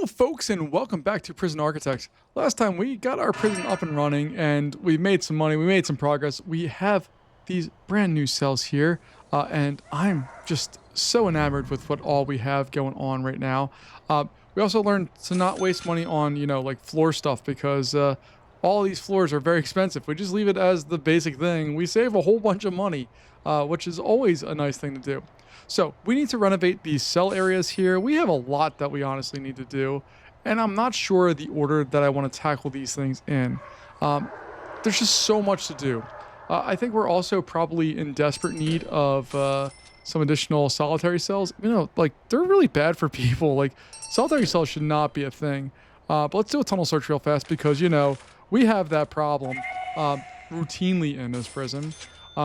Hello, folks, and welcome back to Prison Architects. Last time we got our prison up and running, and we made some money, we made some progress. We have these brand new cells here, and I'm just so enamored with what all we have going on right now. We also learned to not waste money on, like floor stuff because all these floors are very expensive. We just leave it as the basic thing. We save a whole bunch of money, which is always a nice thing to do. So we need to renovate these cell areas here. We have a lot that we honestly need to do, and I'm not sure the order that I want to tackle these things in. There's just so much to do. I think we're also probably in desperate need of some additional solitary cells. Like they're really bad for people. Like solitary cells should not be a thing. But let's do a tunnel search real fast because, we have that problem routinely in this prison.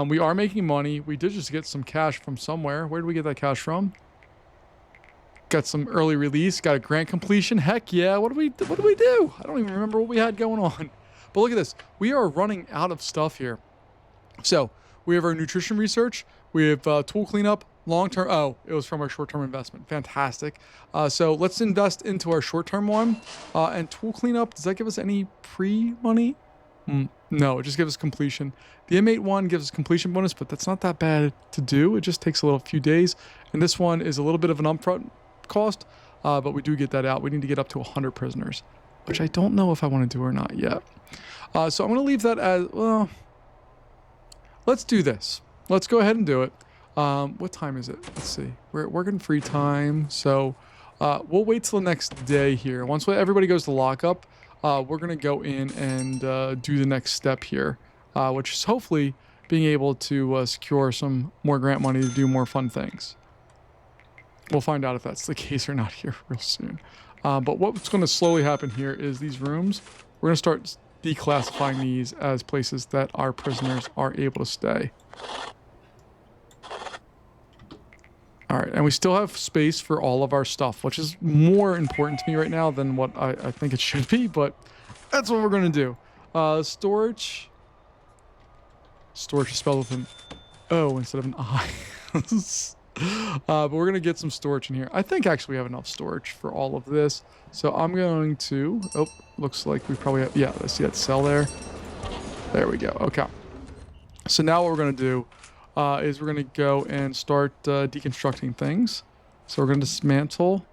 We are making money. We did just get some cash from somewhere. Where did we get that cash from? Got some early release. Got a grant completion. Heck yeah. What do we do? I don't even remember what we had going on. But look at this. We are running out of stuff here. So we have our nutrition research. We have tool cleanup. Long-term. Oh, it was from our short-term investment. Fantastic. So let's invest into our short-term one. And tool cleanup, does that give us any pre-money? No, it just gives us completion. The inmate one gives us completion bonus, but that's not that bad to do. It just takes a few days. And this one is a little bit of an upfront cost, but we do get that out. We need to get up to 100 prisoners, which I don't know if I want to do or not yet. So I'm going to leave that as, well, let's do this. Let's go ahead and do it. What time is it? Let's see. We're at working free time, so we'll wait till the next day here. Once everybody goes to lockup, we're going to go in and do the next step here, which is hopefully being able to secure some more grant money to do more fun things. We'll find out if that's the case or not here real soon. But what's going to slowly happen here is these rooms, we're going to start declassifying these as places that our prisoners are able to stay. All right, and we still have space for all of our stuff, which is more important to me right now than what I think it should be, but that's what we're going to do. Storage. Storage is spelled with an O instead of an I. But we're going to get some storage in here. I think actually we have enough storage for all of this. So I'm going to... Oh, looks like we probably have... Yeah, let's see that cell there. There we go. Okay. So now what we're going to do is we're going to go and start deconstructing things. So we're going to dismantle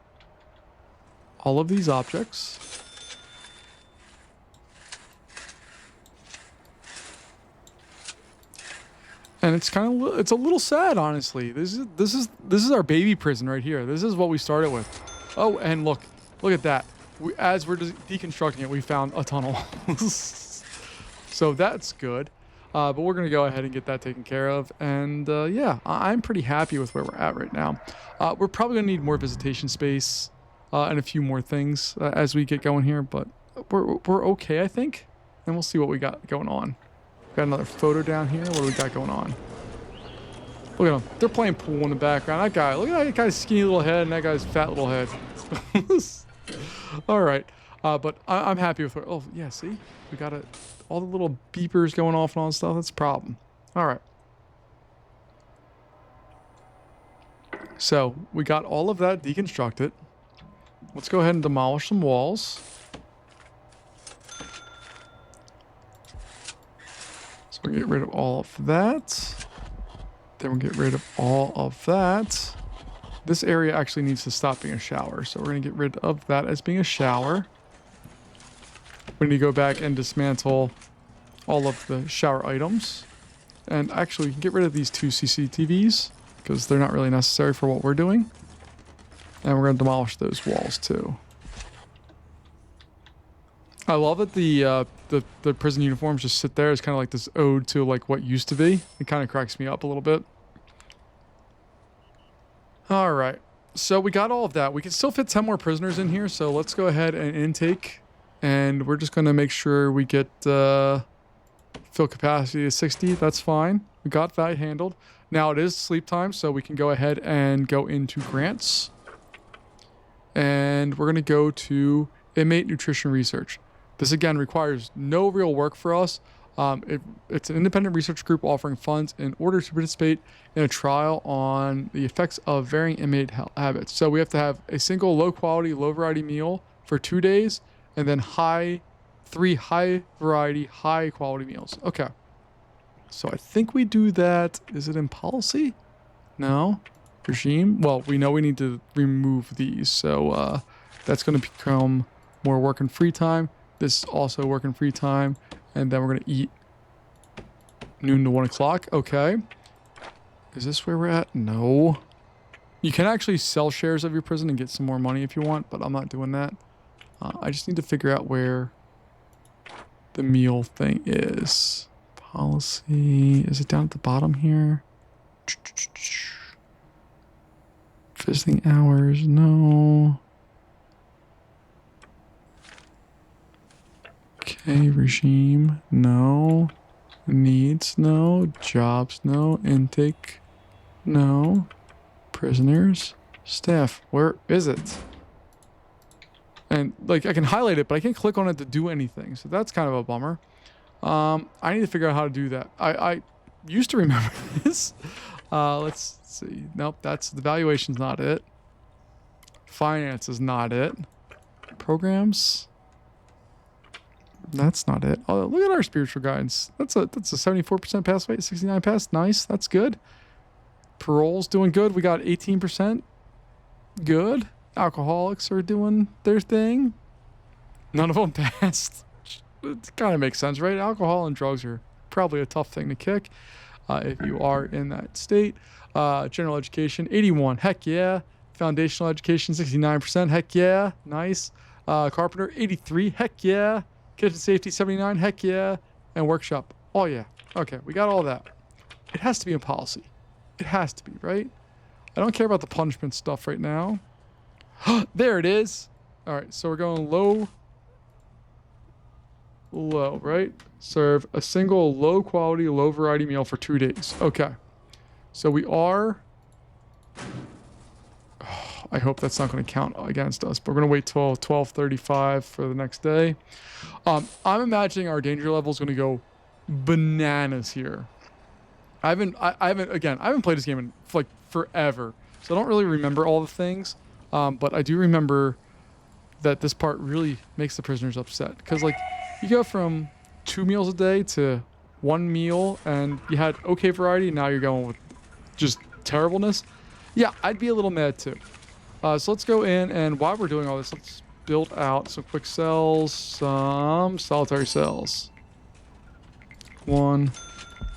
all of these objects. And it's it's a little sad, honestly. This is our baby prison right here. This is what we started with. Oh, and look at that. As we're deconstructing it, we found a tunnel. So that's good. But we're going to go ahead and get that taken care of. And yeah, I'm pretty happy with where we're at right now. We're probably going to need more visitation space and a few more things as we get going here. But we're okay, I think. And we'll see what we got going on. Got another photo down here. What do we got going on? Look at them. They're playing pool in the background. That guy. Look at that guy's skinny little head and that guy's fat little head. All right. But I'm happy with where... Oh, yeah, see? We got all the little beepers going off and all that stuff. That's a problem. All right. So we got all of that deconstructed. Let's go ahead and demolish some walls. So we'll get rid of all of that. Then we'll get rid of all of that. This area actually needs to stop being a shower. So we're going to get rid of that as being a shower. We need to go back and dismantle all of the shower items. And actually, we can get rid of these 2 CCTVs because they're not really necessary for what we're doing. And we're going to demolish those walls too. I love that the prison uniforms just sit there as kind of like this ode to like what used to be. It kind of cracks me up a little bit. All right. So we got all of that. We can still fit 10 more prisoners in here. So let's go ahead and intake. And we're just going to make sure we get fill capacity to 60. That's fine. We got that handled. Now it is sleep time, so we can go ahead and go into grants. And we're going to go to inmate nutrition research. This, again, requires no real work for us. It's an independent research group offering funds in order to participate in a trial on the effects of varying inmate health habits. So we have to have a single low-quality, low-variety meal for 2 days, and then 3 high variety, high quality meals. Okay. So I think we do that. Is it in policy? No. Regime? Well, we know we need to remove these. So that's going to become more work and free time. This is also work and free time. And then we're going to eat noon to 1 o'clock. Okay. Is this where we're at? No. You can actually sell shares of your prison and get some more money if you want, but I'm not doing that. I just need to figure out where the meal thing is. Policy. Is it down at the bottom here? Visiting hours. No. Okay. Regime. No. Needs. No. Jobs. No. Intake. No. Prisoners. Staff. Where is it? And like I can highlight it, but I can't click on it to do anything. So that's kind of a bummer. I need to figure out how to do that. I used to remember this. Let's see. Nope, that's the valuation's not it. Finance is not it. Programs. That's not it. Oh, look at our spiritual guidance. That's a 74% pass rate, 69 pass. Nice. That's good. Parole's doing good. We got 18%. Good. Alcoholics are doing their thing. None of them passed. It kind of makes sense, right? Alcohol and drugs are probably a tough thing to kick if you are in that state. General education, 81. Heck yeah. Foundational education, 69%. Heck yeah. Nice. Carpenter, 83. Heck yeah. Kitchen safety, 79. Heck yeah. And workshop. Oh, yeah. Okay, we got all that. It has to be in policy. It has to be, right? I don't care about the punishment stuff right now. There it is. All right, so we're going low, right? Serve a single low quality, low variety meal for 2 days. Okay. So we are... I hope that's not going to count against us, but we're going to wait till 12:35 for the next day. I'm imagining our danger level is going to go bananas here. I haven't played this game in like forever, so I don't really remember all the things. But I do remember that this part really makes the prisoners upset because, like, you go from 2 meals a day to 1 meal, and you had okay variety. Now you're going with just terribleness. Yeah, I'd be a little mad too. So let's go in, and while we're doing all this, let's build out some quick cells, some solitary cells. 1,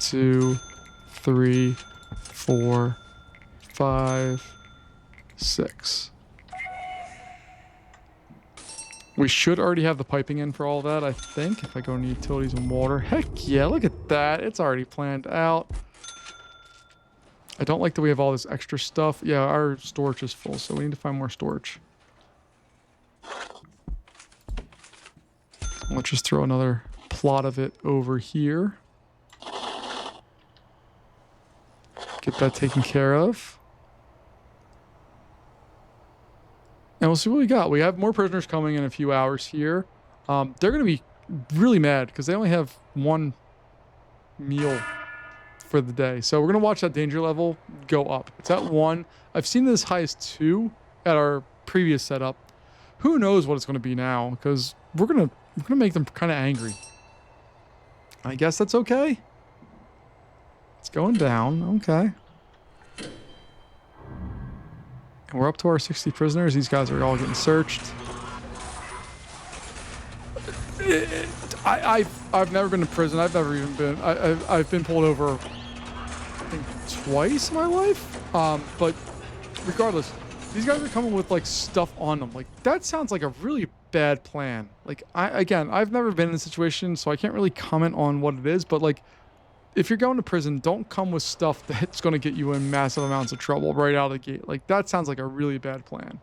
2, 3, 4, 5, 6. We should already have the piping in for all that, I think, if I go into utilities and water. Heck yeah, look at that. It's already planned out. I don't like that we have all this extra stuff. Yeah, our storage is full, so we need to find more storage. Let's just throw another plot of it over here. Get that taken care of. And we'll see what we got. We have more prisoners coming in a few hours here. They're going to be really mad because they only have 1 meal for the day. So we're going to watch that danger level go up. It's at 1. I've seen it as high as 2 at our previous setup. Who knows what it's going to be now, because we're going to make them kind of angry. I guess that's okay. It's going down. Okay. And we're up to our 60 prisoners. These guys are all getting searched. I've never been to prison. I've never even been. I've been pulled over, I think, twice in my life. But regardless, these guys are coming with like stuff on them. Like that sounds like a really bad plan. Like I've never been in a situation, so I can't really comment on what it is. But like, if you're going to prison, don't come with stuff that's going to get you in massive amounts of trouble right out of the gate. Like that sounds like a really bad plan.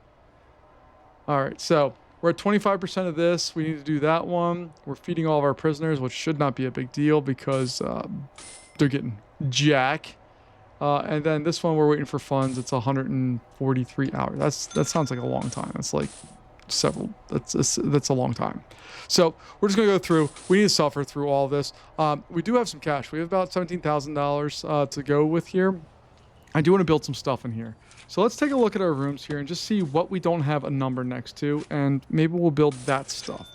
All right, so we're at 25% of this. We need to do that one. We're feeding all of our prisoners, which should not be a big deal because they're getting jack. And then this one, we're waiting for funds. It's 143 hours. That sounds like a long time. It's like that's a long time. So we're just gonna go through. We need to suffer through all of this. We do have some cash. We have about $17,000 to go with here. I do want to build some stuff in here. So let's take a look at our rooms here and just see what we don't have a number next to, and maybe we'll build that stuff.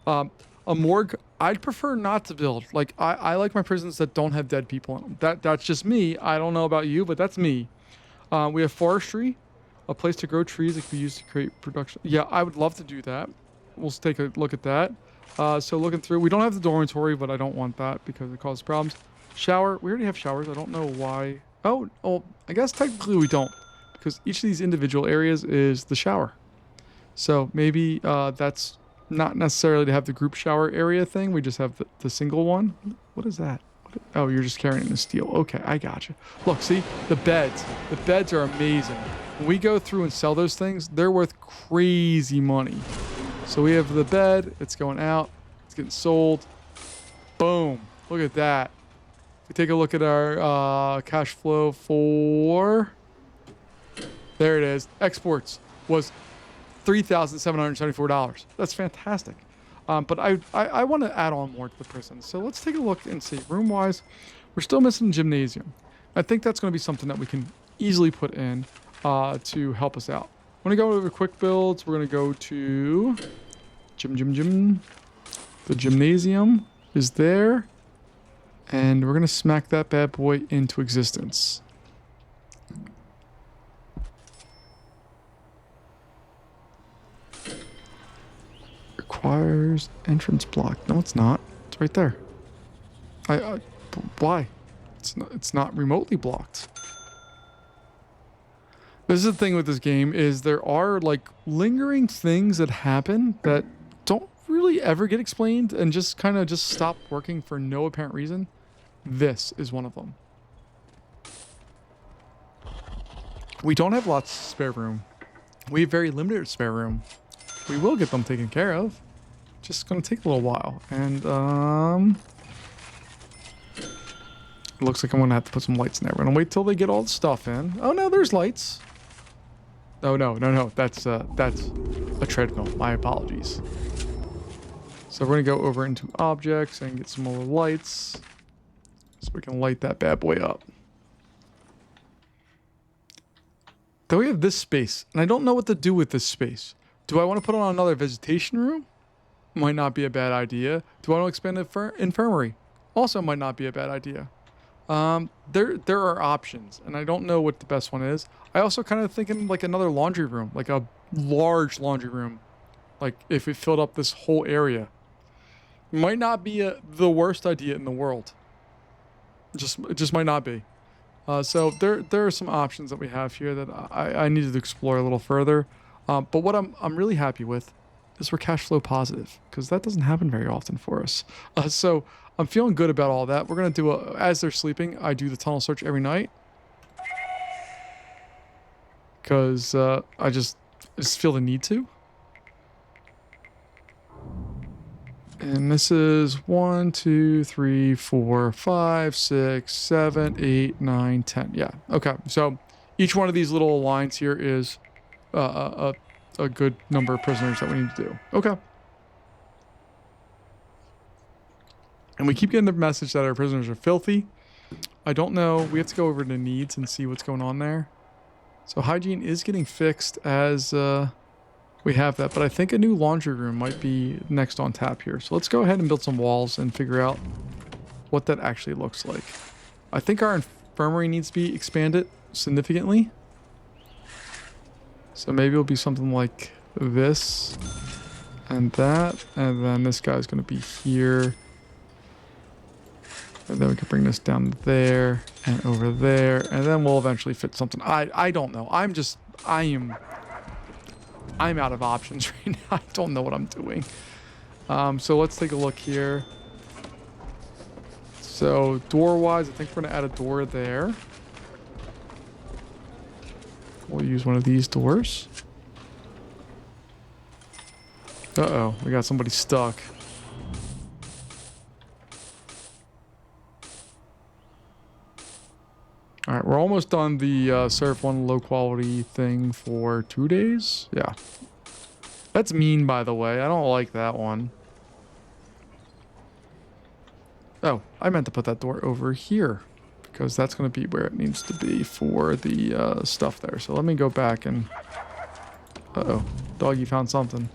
A morgue, I'd prefer not to build. Like, I like my prisons that don't have dead people in them. That's just me. I don't know about you, but that's me. We have forestry, a place to grow trees that can be used to create production. Yeah, I would love to do that. We'll take a look at that. So looking through, we don't have the dormitory, but I don't want that because it causes problems. Shower, we already have showers. I don't know why. Oh, I guess technically we don't, because each of these individual areas is the shower. So maybe that's not necessarily to have the group shower area thing. We just have the single one. What is that? Oh, you're just carrying it in steel. Okay, I gotcha. Look, see? The beds. The beds are amazing. When we go through and sell those things, they're worth crazy money. So we have the bed. It's going out. It's getting sold. Boom. Look at that. We take a look at our cash flow for... There it is. Exports was $3,774. That's fantastic. But I want to add on more to the prison. So let's take a look and see. Room-wise, we're still missing gymnasium. I think that's going to be something that we can easily put in to help us out. I'm going to go over quick builds. We're going to go to gym. The gymnasium is there. And we're going to smack that bad boy into existence. Requires entrance block. No, it's not. It's right there. Why? It's not remotely blocked. This is the thing with this game, is there are like lingering things that happen that don't really ever get explained and just kind of just stop working for no apparent reason. This is one of them. We don't have lots of spare room. We have very limited spare room. We will get them taken care of. Just gonna take a little while. And it looks like I'm gonna have to put some lights in there. We're gonna wait till they get all the stuff in. Oh no, there's lights. Oh no. That's a treadmill. My apologies. So we're gonna go over into objects and get some more lights. So we can light that bad boy up. Then we have this space. And I don't know what to do with this space. Do I want to put on another vegetation room? Might not be a bad idea. Do I want to expand the infirmary? Also might not be a bad idea. There are options, and I don't know what the best one is. I also kind of thinking like another laundry room, like a large laundry room. Like if it filled up this whole area. Might not be the worst idea in the world. It just might not be. So there are some options that we have here that I needed to explore a little further. But what I'm really happy with is we're cash flow positive, because that doesn't happen very often for us. So I'm feeling good about all that. We're going to do as they're sleeping, I do the tunnel search every night. Because I just feel the need to. And this is 1, 2, 3, 4, 5, 6, 7, 8, 9, 10. Yeah. Okay. So each one of these little lines here is a good number of prisoners that we need to do. Okay. And we keep getting the message that our prisoners are filthy. I don't know. We have to go over to needs and see what's going on there. So hygiene is getting fixed as we have that. But I think a new laundry room might be next on tap here. So let's go ahead and build some walls and figure out what that actually looks like. I think our infirmary needs to be expanded significantly. So maybe it'll be something like this and that. And then this guy's going to be here. And then we can bring this down there and over there. And then we'll eventually fit something. I don't know. I'm out of options right now. I don't know what I'm doing. So let's take a look here. So door-wise, I think we're going to add a door there. We'll use one of these doors. Uh-oh, we got somebody stuck. All right, we're almost done the serve one low quality thing for 2 days. Yeah. That's mean, by the way. I don't like that one. Oh, I meant to put that door over here because that's going to be where it needs to be for the stuff there. So let me go back and... Uh-oh. Doggy found something.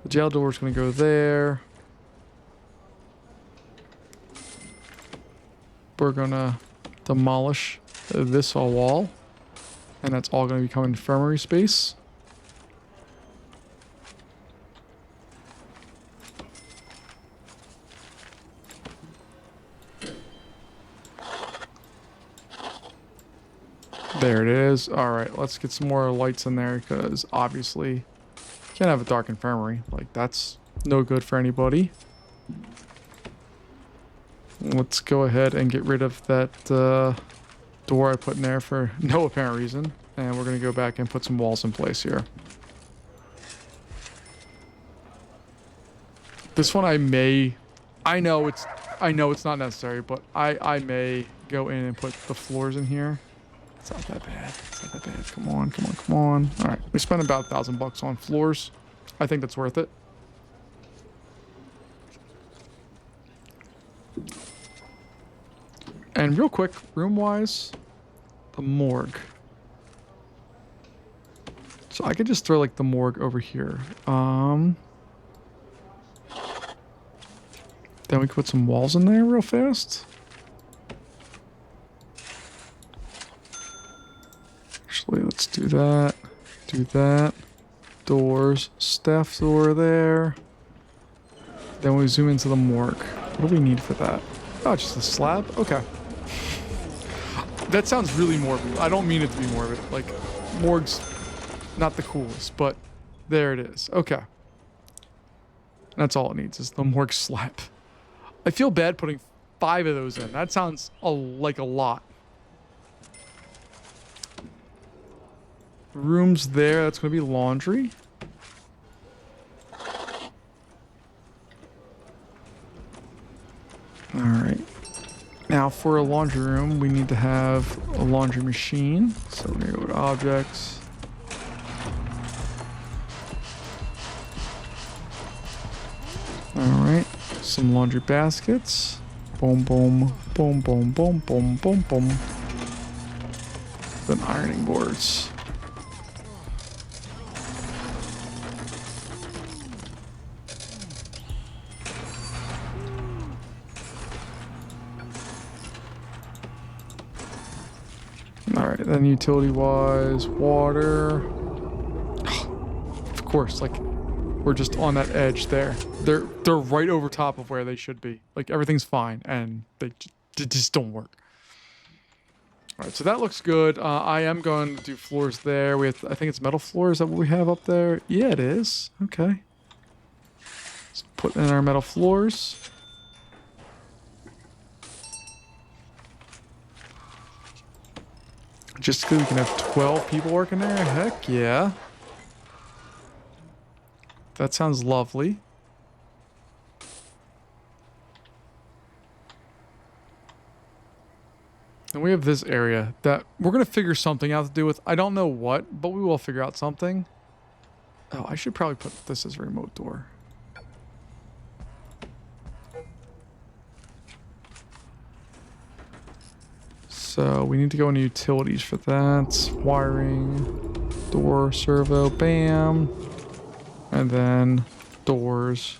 The jail door is going to go there. We're going to demolish this wall. And that's all going to become infirmary space. There it is. All right, let's get some more lights in there because obviously you can't have a dark infirmary. Like, that's no good for anybody. Let's go ahead and get rid of that door I put in there for no apparent reason. And we're going to go back and put some walls in place here. This one I know it's not necessary, but I may go in and put the floors in here. It's not that bad. It's not that bad. Come on, come on, come on. All right, we spent about $1,000 on floors. I think that's worth it. And real quick, room-wise, the morgue. So I could just throw like the morgue over here. Then we could put some walls in there real fast. Actually, let's do that. Do that. Doors. Staff door there. Then we zoom into the morgue. What do we need for that? Oh, just a slab? Okay. That sounds really morbid. I don't mean it to be morbid. Like, morgue's not the coolest, but there it is. Okay. That's all it needs is the morgue slab. I feel bad putting 5 of those in. That sounds like a lot. Rooms there. That's going to be laundry. All right. Now for a laundry room, we need to have a laundry machine. So we're going to go to objects. All right. Some laundry baskets. Boom, boom, boom, boom, boom, boom, boom, boom. Then ironing boards. Alright, then utility-wise, water. Of course, like, we're just on that edge there. They're right over top of where they should be. Like, everything's fine, and they just don't work. Alright, so that looks good. I am going to do floors there. I think it's metal floors. Is that what we have up there? Yeah, it is. Okay. So put in our metal floors. Just because we can have 12 people working there? Heck yeah. That sounds lovely. And we have this area that we're going to figure something out to do with. I don't know what, but we will figure out something. Oh, I should probably put this as a remote door. So we need to go into utilities for that. Wiring, door, servo, bam. And then doors,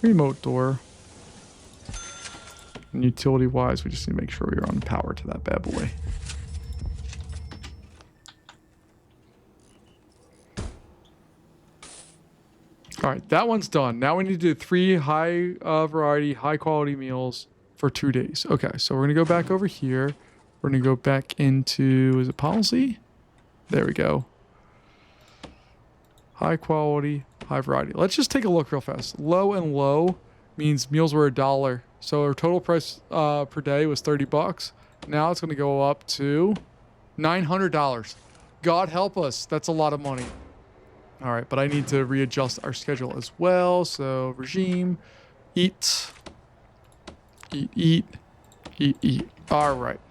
remote door. And utility wise, we just need to make sure we're on power to that bad boy. All right, that one's done. Now we need to do 3 high variety, high quality meals for 2 days. Okay, so we're gonna go back over here. We're going to go back into, is it policy? There we go. High quality, high variety. Let's just take a look real fast. Low and low means meals were $1. So our total price per day was $30. Now it's going to go up to $900. God help us. That's a lot of money. All right, but I need to readjust our schedule as well. So regime, eat, eat, eat, eat, eat. All right.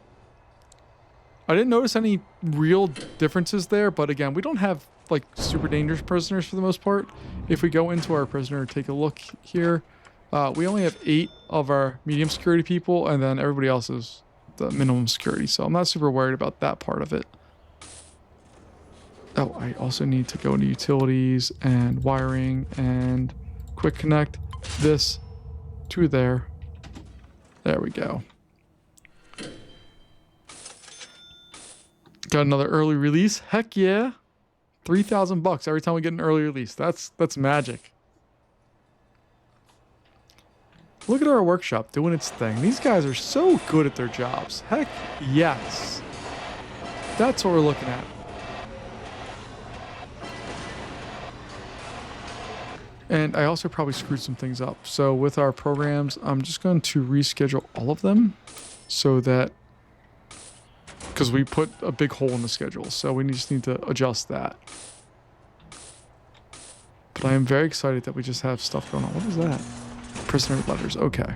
I didn't notice any real differences there, but again, we don't have like super dangerous prisoners for the most part. If we go into our prisoner, take a look here, we only have 8 of our medium security people, and then everybody else is the minimum security, so I'm not super worried about that part of it. Oh, I also need to go into utilities and wiring and quick connect this to there. There we go. Got another early release. Heck yeah. 3,000 bucks every time we get an early release. That's magic. Look at our workshop doing its thing. These guys are so good at their jobs. Heck yes. That's what we're looking at. And I also probably screwed some things up. So with our programs, I'm just going to reschedule all of them so that, because we put a big hole in the schedule, so we just need to adjust that. But I am very excited that we just have stuff going on. What is that? Prisoner letters. Okay.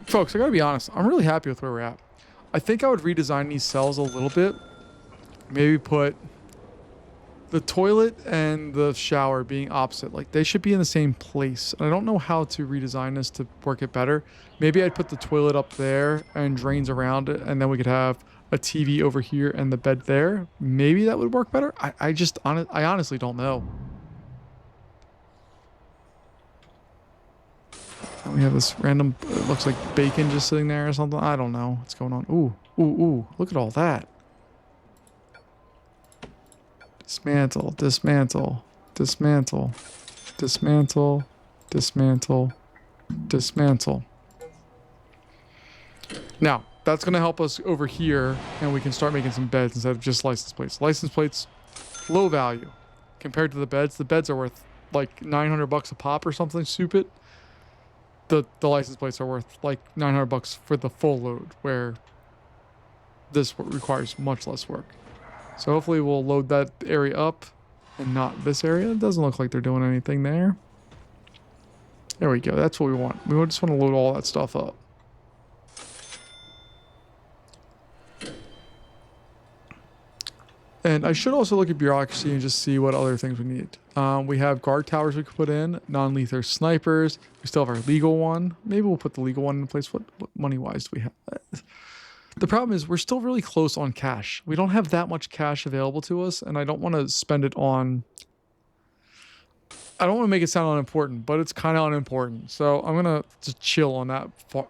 Folks, I gotta be honest. I'm really happy with where we're at. I think I would redesign these cells a little bit. Maybe put the toilet and the shower being opposite. Like, they should be in the same place. I don't know how to redesign this to work it better. Maybe I'd put the toilet up there and drains around it, and then we could have a TV over here and the bed there. Maybe that would work better. I honestly don't know. And we have this random, it looks like bacon just sitting there or something. I don't know what's going on. Ooh, ooh, ooh, look at all that. Dismantle, dismantle, dismantle, dismantle, dismantle, dismantle. Now, that's going to help us over here, and we can start making some beds instead of just license plates. License plates, low value. Compared to the beds are worth like 900 bucks a pop or something stupid. The license plates are worth like 900 bucks for the full load, where this requires much less work. So hopefully we'll load that area up and not this area. It doesn't look like they're doing anything there. There we go. That's what we want. We just want to load all that stuff up. And I should also look at bureaucracy and just see what other things we need. We have guard towers we could put in, non-lethal snipers. We still have our legal one. Maybe we'll put the legal one in place. What money-wise do we have? The problem is we're still really close on cash. We don't have that much cash available to us, and I don't want to spend it on... I don't want to make it sound unimportant, but it's kind of unimportant. So I'm going to just chill on that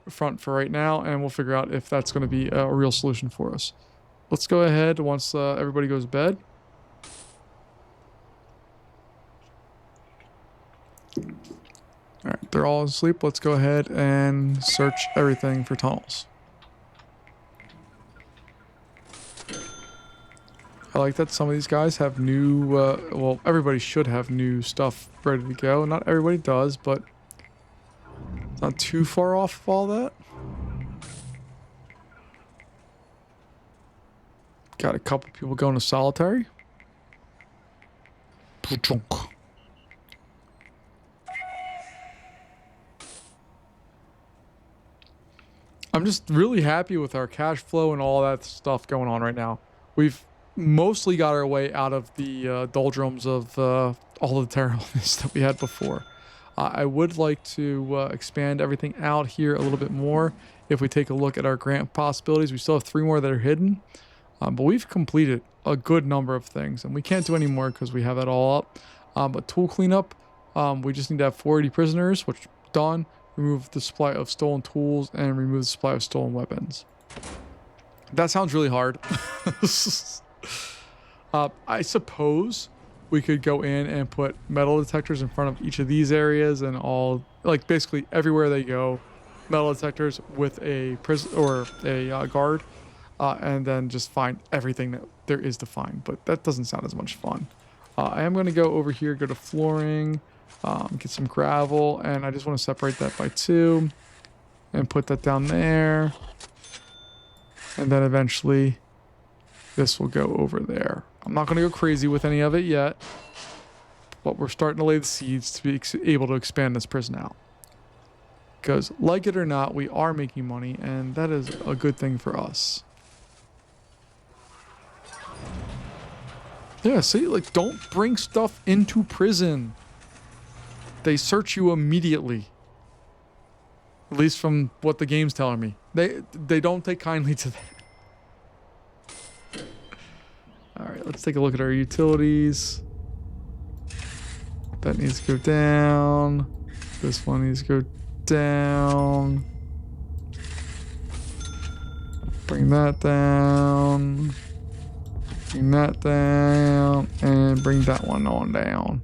front for right now, and we'll figure out if that's going to be a real solution for us. Let's go ahead once everybody goes to bed. All right, they're all asleep. Let's go ahead and search everything for tunnels. I like that some of these guys have new, well, everybody should have new stuff ready to go. Not everybody does, but it's not too far off of all that. Got a couple people going to solitary. I'm just really happy with our cash flow and all that stuff going on right now. We've mostly got our way out of the doldrums of all the terribleness that we had before. I would like to expand everything out here a little bit more. If we take a look at our grant possibilities, we still have 3 more that are hidden. But we've completed a good number of things, and we can't do any more because we have that all up. But tool cleanup, we just need to have 480 prisoners, which done. Remove the supply of stolen tools and remove the supply of stolen weapons. That sounds really hard. I suppose we could go in and put metal detectors in front of each of these areas and all, like basically everywhere they go, metal detectors with a guard. And then just find everything that there is to find. But that doesn't sound as much fun. I am going to go over here, go to flooring, get some gravel, and I just want to separate that by 2 and put that down there. And then eventually this will go over there. I'm not going to go crazy with any of it yet, but we're starting to lay the seeds to be able to expand this prison out. Because like it or not, we are making money, and that is a good thing for us. Yeah, see, like, don't bring stuff into prison. they search you immediately. At least from what the game's telling me. They don't take kindly to that. Alright, let's take a look at our utilities. That needs to go down. This one needs to go down. Bring that down. Bring that down. And bring that one on down.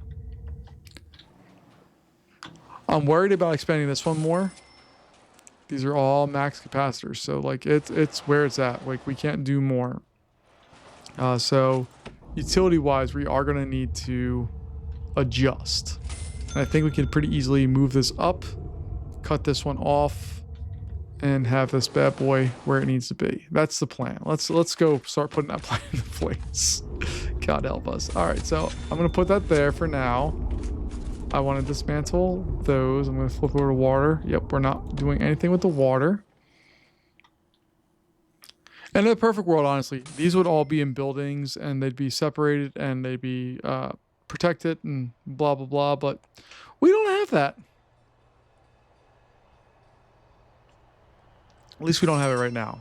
I'm worried about expanding this one more. These are all max capacitors. So like it's where it's at. Like we can't do more. So utility wise, we are going to need to adjust. And I think we can pretty easily move this up, cut this one off, and have this bad boy where it needs to be. That's the plan. Let's go start putting that plan into place. God help us. All right, so I'm going to put that there for now. I want to dismantle those. I'm going to flip over to water. Yep, we're not doing anything with the water. And in a perfect world, honestly, these would all be in buildings and they'd be separated and they'd be protected and blah, blah, blah. But we don't have that. At least we don't have it right now.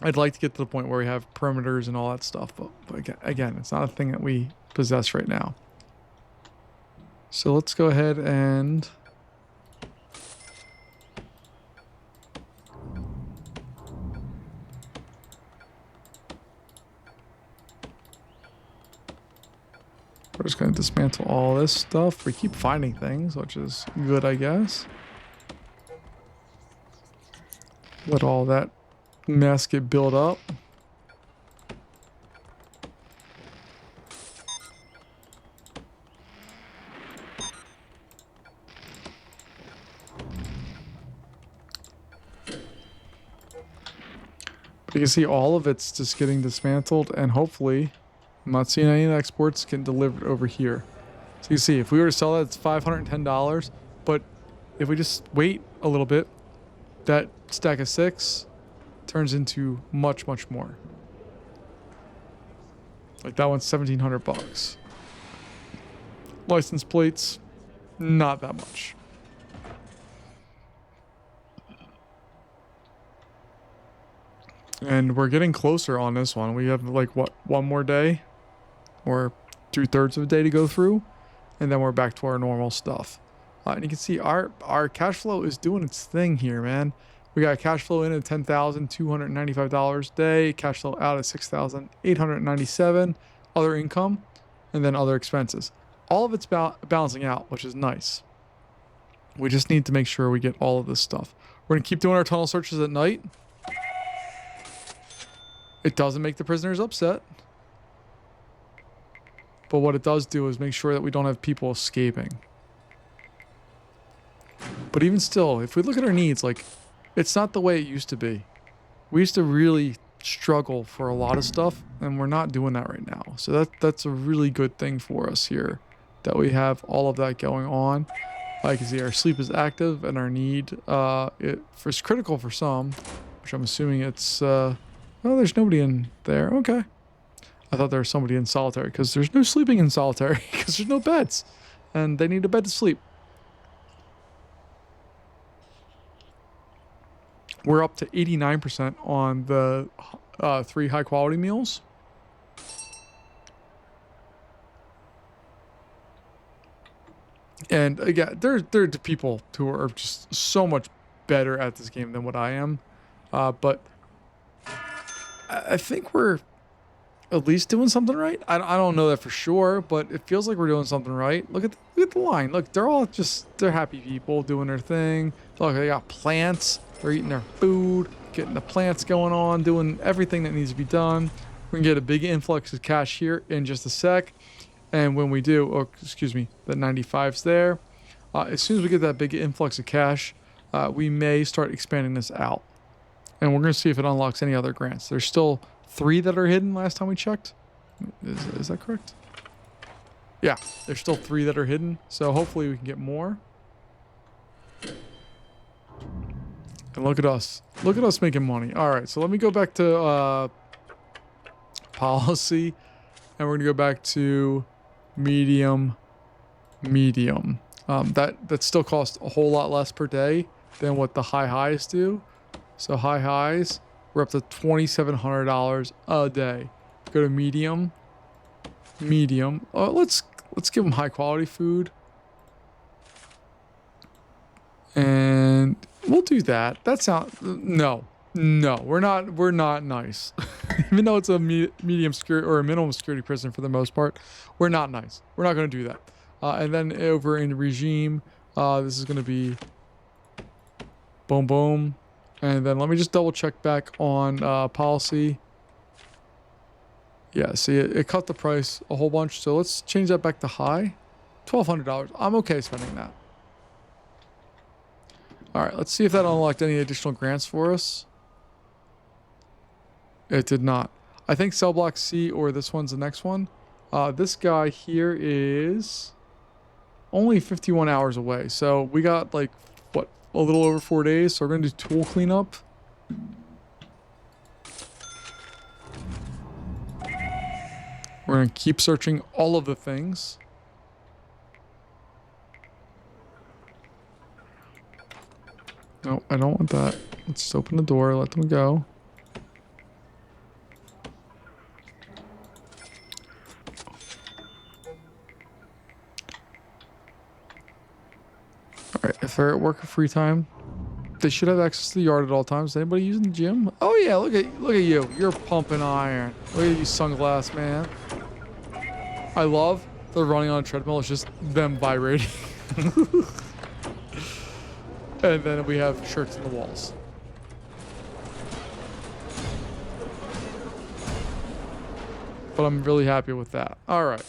I'd like to get to the point where we have perimeters and all that stuff. But again, it's not a thing that we possess right now. So let's go ahead and... we're just going to dismantle all this stuff. We keep finding things, which is good, I guess. Let all that mess get built up. You can see all of it's just getting dismantled, and hopefully... I'm not seeing any exports getting delivered over here. So you see, if we were to sell that, it's $510. But if we just wait a little bit, that stack of 6 turns into much, much more. Like that one's $1,700. License plates, not that much. And we're getting closer on this one. We have like, what, one more day? Or 2/3 of a day to go through, and then we're back to our normal stuff. And you can see our cash flow is doing its thing here, man. We got cash flow in at $10,295 a day, cash flow out at $6,897, other income, and then other expenses. All of it's balancing out, which is nice. We just need to make sure we get all of this stuff. We're gonna keep doing our tunnel searches at night. It doesn't make the prisoners upset. But what it does do is make sure that we don't have people escaping. But even still, if we look at our needs, like, it's not the way it used to be. We used to really struggle for a lot of stuff, and we're not doing that right now. So that's a really good thing for us here, that we have all of that going on. Like you see, our sleep is active, and our need it's critical for some, which I'm assuming it's... oh, there's nobody in there. Okay. I thought there was somebody in solitary, because there's no sleeping in solitary, because there's no beds. And they need a bed to sleep. We're up to 89% on the 3 high-quality meals. And again, there are people who are just so much better at this game than what I am. But I think we're... at least doing something right. I don't know that for sure, but it feels like we're doing something right. Look at the line. Look, they're happy people doing their thing. Look, they got plants. They're eating their food, getting the plants going on, doing everything that needs to be done. We're gonna get a big influx of cash here in just a sec. And when we do, oh, excuse me, the 95's there. As soon as we get that big influx of cash, we may start expanding this out. And we're gonna see if it unlocks any other grants. There's still 3 that are hidden last time we checked. Is that correct? Yeah, there's still 3 that are hidden. So hopefully we can get more. And look at us. Look at us making money. All right, so let me go back to policy. And we're going to go back to medium. That still costs a whole lot less per day than what the high highs do. So high highs, we're up to $2,700 a day. Go to medium. Medium. Let's give them high quality food. And we'll do that. That sounds no, we're not nice. Even though it's a medium security or a minimum security prison for the most part, we're not nice. We're not going to do that. And then over in regime, this is going to be boom boom, and then let me just double check back on policy. Yeah, see it cut the price a whole bunch, so let's change that back to high. $1,200. I'm okay spending that. All right, let's see if that unlocked any additional grants for us. It did not. I think cell block C or this one's the next one. This guy here is only 51 hours away. So we got like, what, a little over 4 days. So we're going to do tool cleanup. We're going to keep searching all of the things. No, I don't want that. Let's just open the door, let them go. Alright, if they're at work or free time, they should have access to the yard at all times. Anybody using the gym? Oh yeah, look at you. You're pumping iron. Look at you, sunglass man. I love the running on a treadmill. It's just them vibrating. And then we have shirts on the walls. But I'm really happy with that. All right.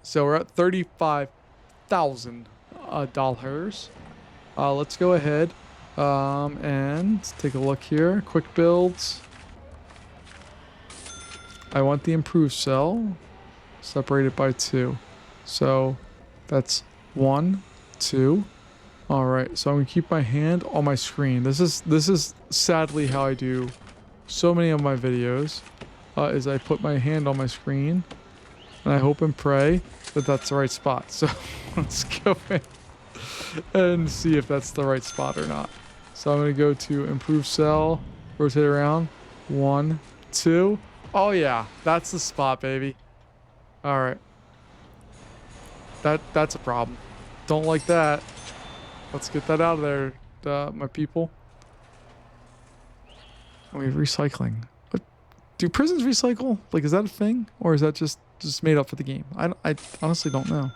So we're at $35,000. Let's go ahead and take a look here. Quick builds. I want the improved cell separated by 2. So that's 1, 2. All right, so I'm gonna keep my hand on my screen. This is sadly how I do so many of my videos, is I put my hand on my screen, and I hope and pray that that's the right spot. So let's go in and see if that's the right spot or not. So I'm gonna go to improve cell, rotate around, 1, 2. Oh yeah, that's the spot, baby. All right, that's a problem. Don't like that. Let's get that out of there, my people. Oh, we have recycling. But do prisons recycle? Like, is that a thing? Or is that just made up for the game? I honestly don't know.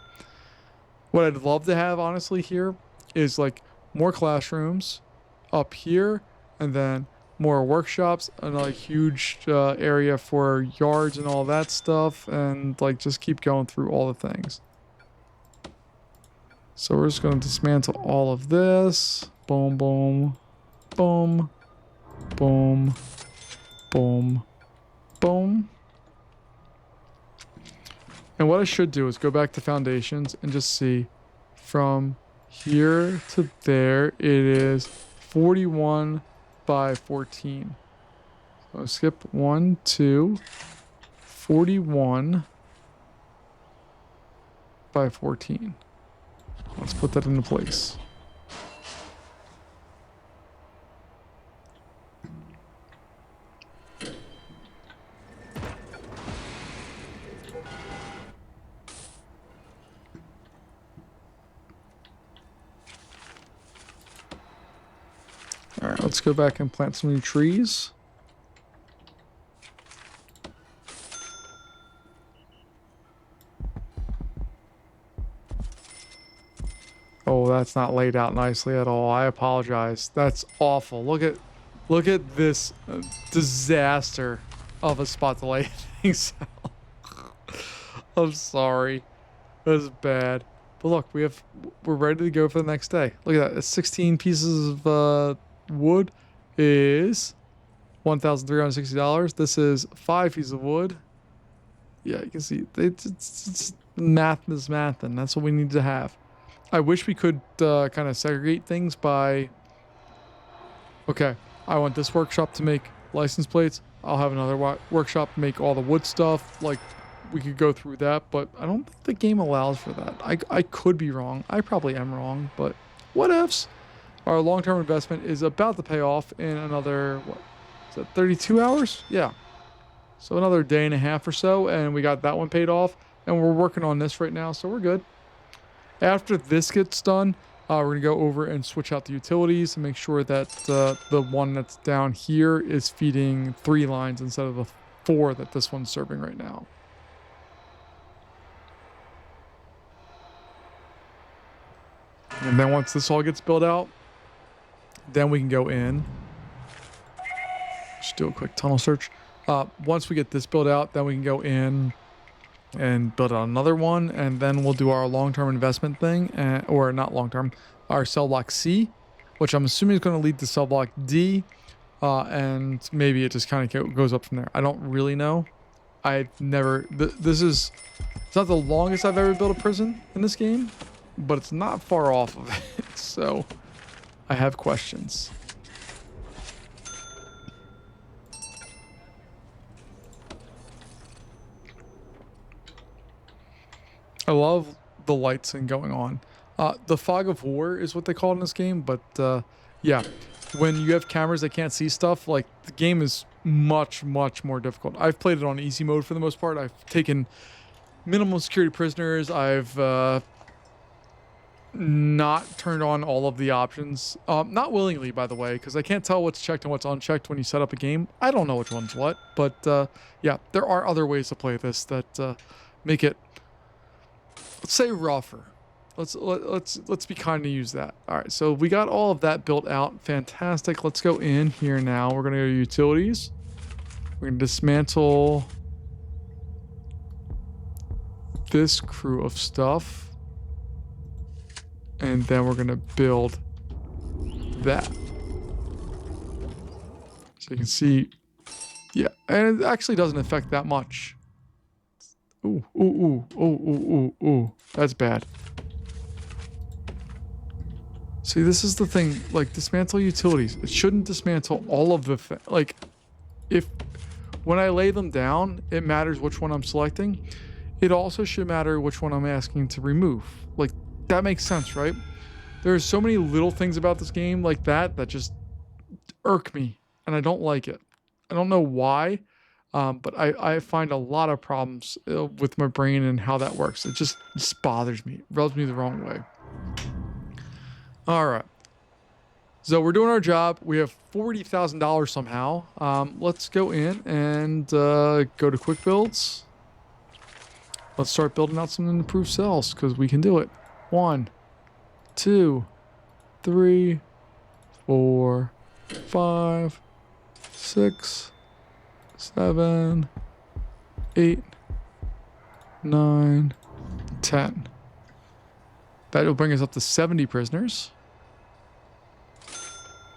What I'd love to have, honestly, here is, like, more classrooms up here. And then more workshops and, like, huge area for yards and all that stuff. And, like, just keep going through all the things. So we're just going to dismantle all of this. Boom, boom, boom, boom, boom, boom. And what I should do is go back to foundations and just see from here to there, it is 41 by 14. So skip 1, 2, 41 by 14. Let's put that into place. All right, let's go back and plant some new trees. Oh, that's not laid out nicely at all. I apologize. That's awful. Look at this disaster of a spot to lay things out. I'm sorry. That's bad. But look, we're ready to go for the next day. Look at that. 16 pieces of wood is $1,360. This is 5 pieces of wood. Yeah, you can see it's math is math, and that's what we need to have. I wish we could kind of segregate things by, okay, I want this workshop to make license plates. I'll have another workshop make all the wood stuff, like we could go through that, but I don't think the game allows for that. I could be wrong. I probably am wrong, but what ifs? Our long-term investment is about to pay off in another, what, is that 32 hours? Yeah. So another day and a half or so, and we got that one paid off, and we're working on this right now, so we're good. After this gets done, we're going to go over and switch out the utilities and make sure that the one that's down here is feeding 3 lines instead of the 4 that this one's serving right now. And then once this all gets built out, then we can go in. Just do a quick tunnel search. Once we get this built out, then we can go in and build out another one, and then we'll do our long-term investment thing, or not long-term, our cell block C, which I'm assuming is going to lead to cell block D, and maybe it just kind of goes up from there. I don't really know. I've never... it's not the longest I've ever built a prison in this game, but it's not far off of it, so I have questions. I love the lights and going on. The fog of war is what they call it in this game, but yeah, when you have cameras that can't see stuff, like, the game is much, much more difficult. I've played it on easy mode for the most part. I've taken minimum security prisoners. I've not turned on all of the options. Not willingly, by the way, because I can't tell what's checked and what's unchecked when you set up a game. I don't know which one's what, but yeah, there are other ways to play this that make it, let's say, rougher. Let's be kind to use that. All right, so we got all of that built out. Fantastic. Let's go in here now. We're gonna go to utilities. We're gonna dismantle this crew of stuff, and then we're gonna build that. So you can see, yeah, and it actually doesn't affect that much. Ooh, ooh, ooh, ooh, ooh, ooh, ooh. That's bad. See, this is the thing, like, dismantle utilities. It shouldn't dismantle all of the, like, when I lay them down, it matters which one I'm selecting. It also should matter which one I'm asking to remove. Like, that makes sense, right? There's so many little things about this game like that just irk me, and I don't like it. I don't know why, but I find a lot of problems with my brain and how that works. It just bothers me. It rubs me the wrong way. All right. So we're doing our job. We have $40,000 somehow. Let's go in and go to quick builds. Let's start building out some improved cells because we can do it. 1, 2, 3, 4, 5, 6, 7, 8, 9, 10. That will bring us up to 70 prisoners.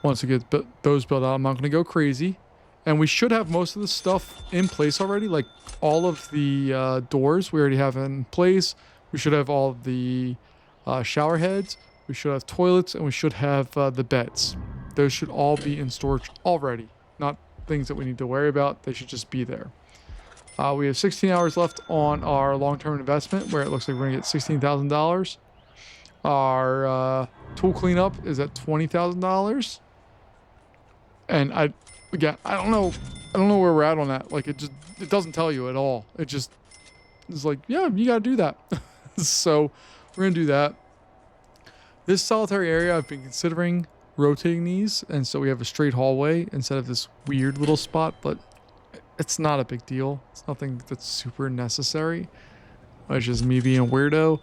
Once we get those built out, I'm not going to go crazy. And we should have most of the stuff in place already. Like, all of the doors we already have in place. We should have all of the shower heads. We should have toilets. And we should have the beds. Those should all be in storage already. Not things that we need to worry about. They should just be there. We have 16 hours left on our long-term investment, where it looks like we're going to get $16,000. Our tool cleanup is at $20,000. And I don't know where we're at on that. Like, it doesn't tell you at all. It's like, yeah, you gotta do that. So we're gonna do that. This solitary area, I've been considering rotating these, and so we have a straight hallway instead of this weird little spot, but it's not a big deal. It's nothing that's super necessary. It's just me being a weirdo.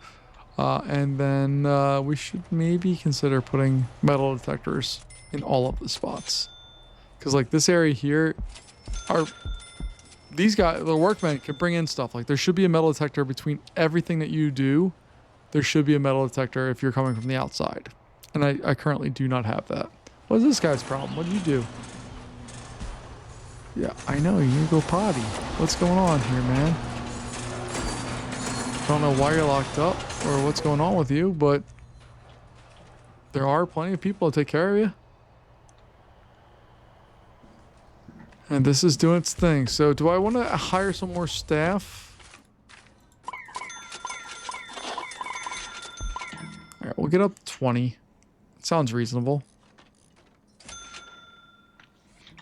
And then we should maybe consider putting metal detectors in all of the spots. Because, like, this area here, these guys, the workmen, can bring in stuff. Like, there should be a metal detector between everything that you do. There should be a metal detector if you're coming from the outside. And I currently do not have that. What is this guy's problem? What do you do? Yeah, I know. You need to go potty. What's going on here, man? Don't know why you're locked up or what's going on with you, but there are plenty of people to take care of you. And this is doing its thing. So do I want to hire some more staff? we'll get up to 20. It sounds reasonable.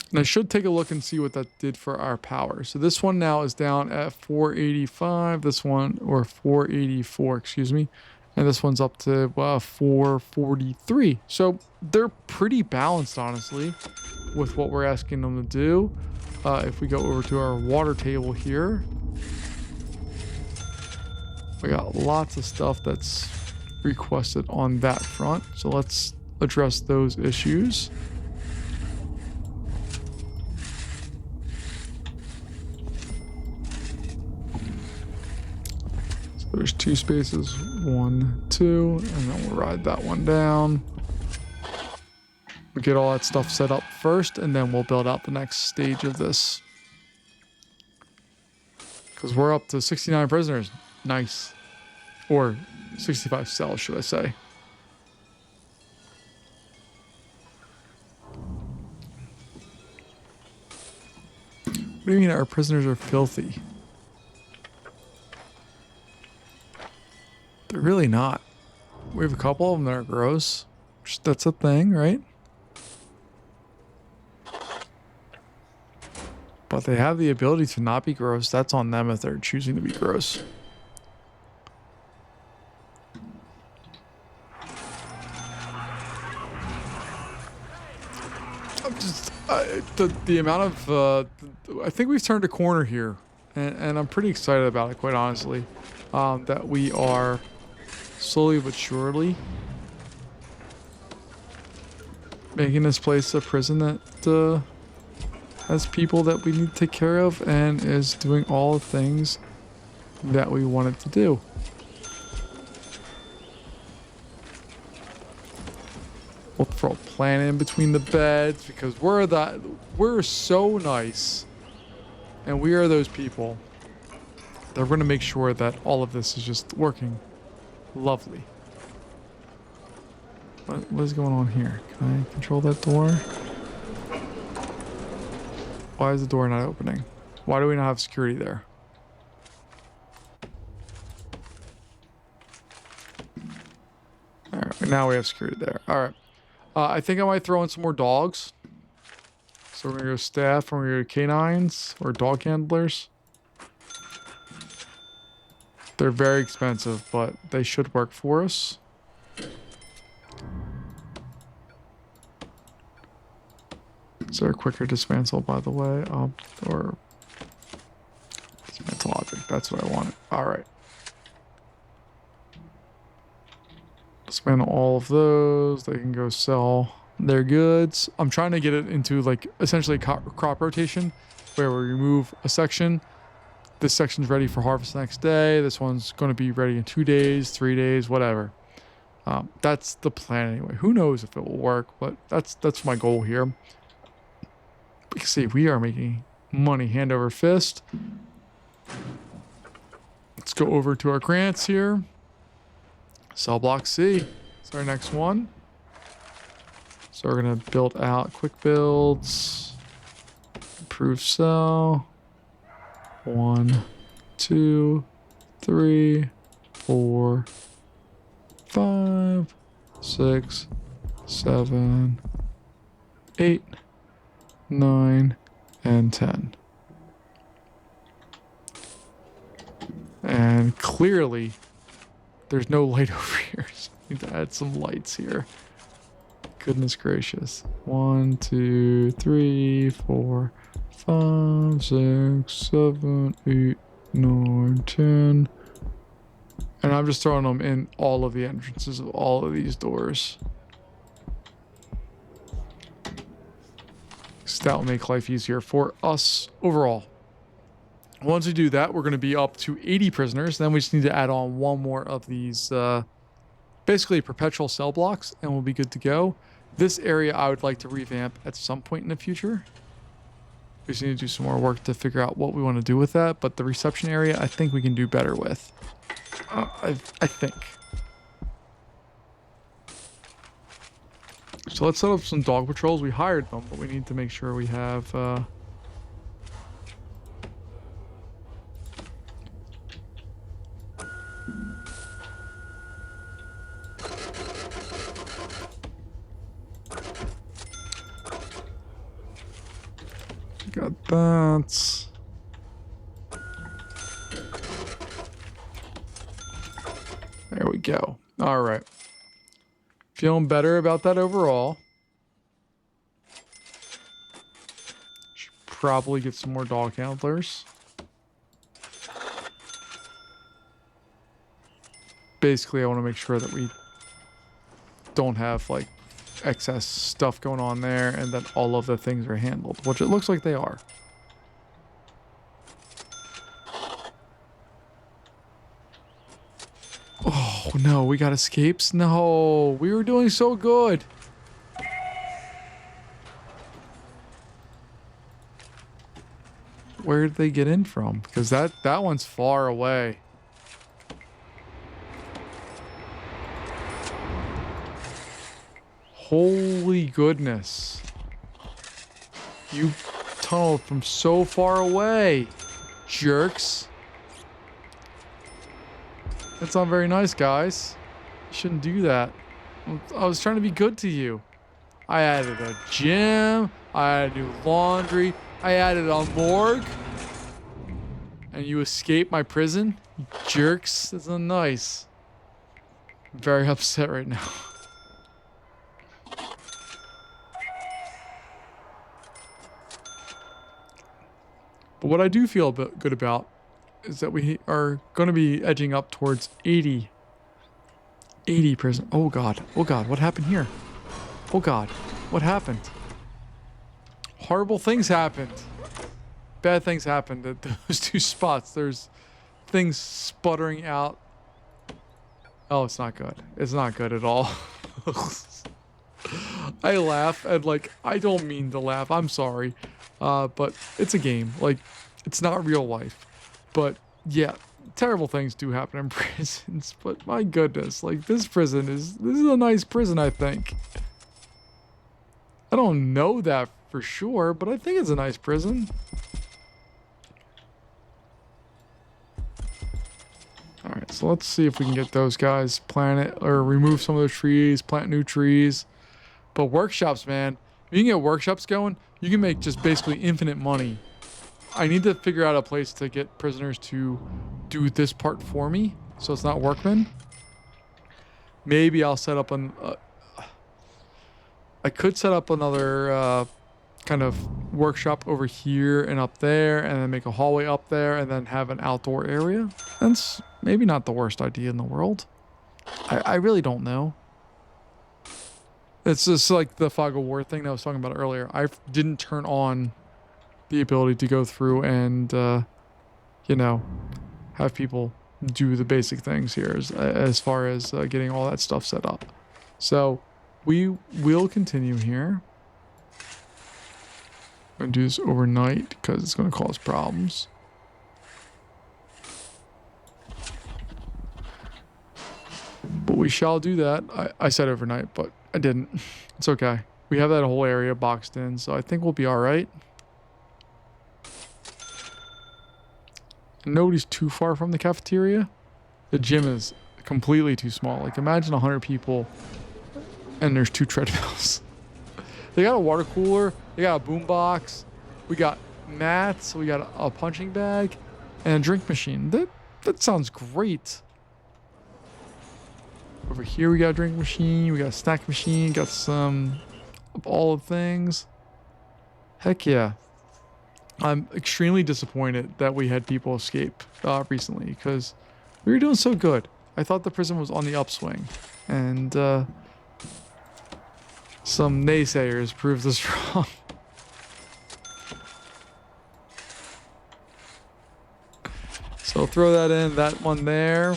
And I should take a look and see what that did for our power. So this one now is down at 485. This one, or 484, excuse me. And this one's up to 443. So they're pretty balanced, honestly, with what we're asking them to do. If we go over to our water table here, we got lots of stuff that's requested on that front. So let's address those issues. So there's 2 spaces, 1, 2, and then we'll ride that one down. We get all that stuff set up first, and then we'll build out the next stage of this. Because we're up to 69 prisoners. Nice. Or 65 cells, should I say. What do you mean our prisoners are filthy? They're really not. We have a couple of them that are gross. That's a thing, right? But they have the ability to not be gross. That's on them if they're choosing to be gross. The amount of I think we've turned a corner here, and I'm pretty excited about it, quite honestly. That we are slowly but surely making this place a prison that has people that we need to take care of and is doing all the things that we want it to do. We'll throw a plant in between the beds because we're so nice, and we are those people that are going to make sure that all of this is just working lovely. What is going on here? Can I control that door? Why is the door not opening? Why do we not have security there? All right, now we have security there. All right. I think I might throw in some more dogs. So we're going to go staff, and we're going to go canines or dog handlers. They're very expensive, but they should work for us. Is there a quicker dismantle, by the way? Or dismantle object. That's what I wanted. All right. Dismantle all of those. They can go sell their goods. I'm trying to get it into like essentially crop rotation, where we remove a section. This section's ready for harvest the next day. This one's going to be ready in 2 days, 3 days, whatever. That's the plan anyway. Who knows if it will work, but that's my goal here. You can see we are making money hand over fist. Let's go over to our grants here. Cell block C. It's our next one. So we're going to build out quick builds. Improve cell. 1, 2, 3, 4, 5, 6, 7, 8, 9, and 10. And clearly, there's no light over here. So I need to add some lights here. Goodness gracious. 1, 2, 3, 4, 5, 6, 7, 8, 9, 10. And I'm just throwing them in all of the entrances of all of these doors. So that will make life easier for us overall. Once we do that, we're going to be up to 80 prisoners. Then we just need to add on one more of these basically perpetual cell blocks, and we'll be good to go. This area I would like to revamp at some point in the future. We just need to do some more work to figure out what we want to do with that. But the reception area, I think we can do better with. I think. So let's set up some dog patrols. We hired them, but we need to make sure we have... got that. There we go. All right. Feeling better about that overall. Should probably get some more dog handlers. Basically, I want to make sure that we don't have like excess stuff going on there and that all of the things are handled, which it looks like they are. Oh no, we got escapes? No, we were doing so good. Where did they get in from? Because that one's far away. Holy goodness. You tunneled from so far away, jerks. That's not very nice, guys. You shouldn't do that. I was trying to be good to you. I added a gym. I added new laundry. I added a morgue. And you escaped my prison? You jerks. That's not nice. I'm very upset right now. But what I do feel good about is that we are going to be edging up towards 80 prison. Oh god, what happened here? Oh god, what happened? Horrible things happened. Bad things happened at those two spots. There's things sputtering out. Oh, it's not good. It's not good at all. I laugh and like, I don't mean to laugh. I'm sorry. But it's a game. Like, it's not real life. But yeah, terrible things do happen in prisons. But my goodness, like this is a nice prison, I think. I don't know that for sure, but I think it's a nice prison. Alright, so let's see if we can get those guys planted or remove some of those trees, plant new trees. But workshops, man. If you can get workshops going, you can make just basically infinite money. I need to figure out a place to get prisoners to do this part for me, so it's not workmen. Maybe I'll set up I could set up another kind of workshop over here and up there, and then make a hallway up there, and then have an outdoor area. That's maybe not the worst idea in the world. I really don't know. It's just like the fog of war thing that I was talking about earlier. I didn't turn on the ability to go through and, you know, have people do the basic things here as far as getting all that stuff set up. So we will continue here. I'm going to do this overnight because it's going to cause problems. But we shall do that. I said overnight, but I didn't. It's okay. We have that whole area boxed in, so I think we'll be all right. Nobody's too far from the cafeteria. The gym is completely too small. Like, imagine 100 people and there's 2 treadmills. They got a water cooler. They got a boom box. We got mats. We got a punching bag and a drink machine. That sounds great. Over here we got a drink machine, we got a snack machine, got some of all the things. Heck yeah. I'm extremely disappointed that we had people escape recently because we were doing so good. I thought the prison was on the upswing, and some naysayers proved us wrong. So throw that in, that one there.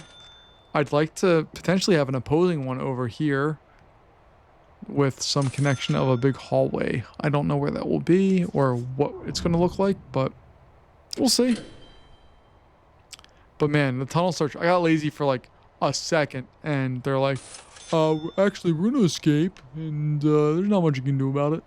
I'd like to potentially have an opposing one over here with some connection of a big hallway. I don't know where that will be or what it's going to look like, but we'll see. But man, the tunnel search, I got lazy for like a second and they're like, actually we're going to escape and there's not much you can do about it.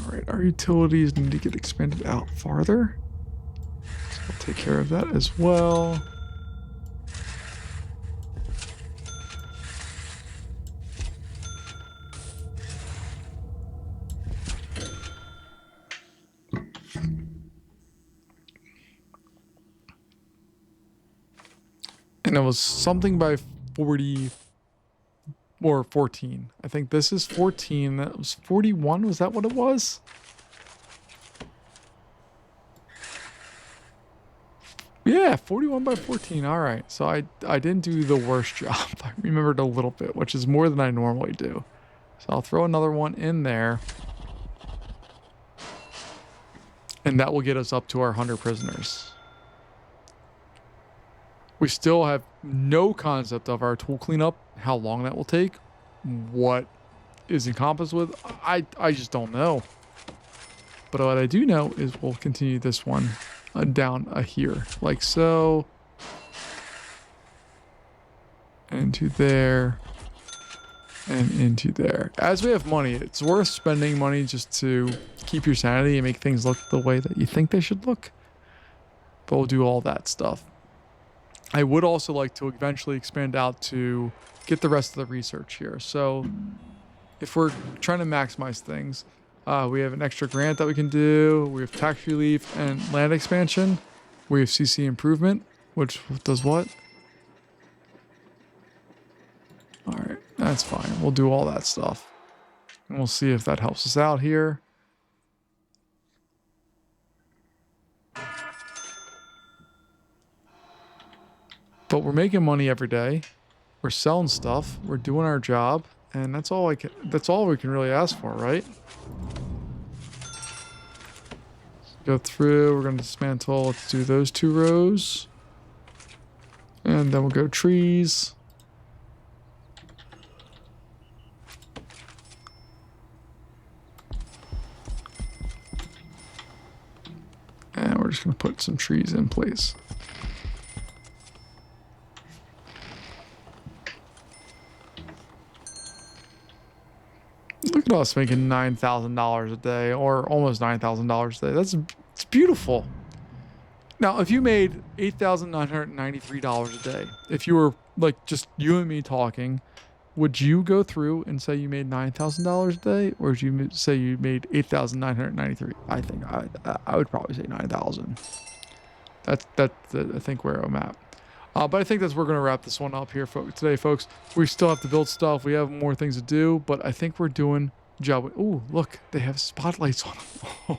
Alright, our utilities need to get expanded out farther. So I'll take care of that as well. And it was something by 40 or 14. I think this is 14. That was 41. Was that what it was? Yeah, 41 by 14. All right. So I didn't do the worst job. I remembered a little bit, which is more than I normally do. So I'll throw another one in there. And that will get us up to our 100 prisoners. We still have no concept of our tool cleanup, how long that will take, what is encompassed with. I just don't know. But what I do know is we'll continue this one down here, like so. Into there. And into there. As we have money, it's worth spending money just to keep your sanity and make things look the way that you think they should look. But we'll do all that stuff. I would also like to eventually expand out to get the rest of the research here. So if we're trying to maximize things, we have an extra grant that we can do. We have tax relief and land expansion. We have CC improvement, which does what? All right, that's fine. We'll do all that stuff. And we'll see if that helps us out here. But we're making money every day. We're selling stuff. We're doing our job, and that's all we can really ask for, right? Go through. We're going to dismantle. Let's do those 2 rows. And then we'll go trees. And we're just going to put some trees in place. Look at us making $9,000 a day, or almost $9,000 a day. It's beautiful. Now, if you made $8,993 a day, if you were like just you and me talking, would you go through and say you made $9,000 a day, or would you say you made $8,993? I think I would probably say 9,000. That's I think where I'm at. But I think that's we're going to wrap this one up here today, folks. We still have to build stuff. We have more things to do, but I think we're doing a job. Ooh, look, they have spotlights on them.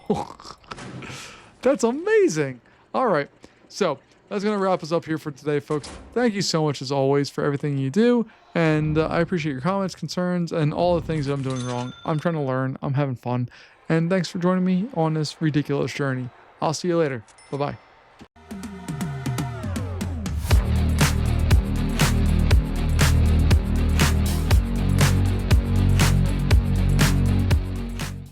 That's amazing. All right, so that's going to wrap us up here for today, folks. Thank you so much, as always, for everything you do, and I appreciate your comments, concerns, and all the things that I'm doing wrong. I'm trying to learn. I'm having fun, and thanks for joining me on this ridiculous journey. I'll see you later. Bye-bye.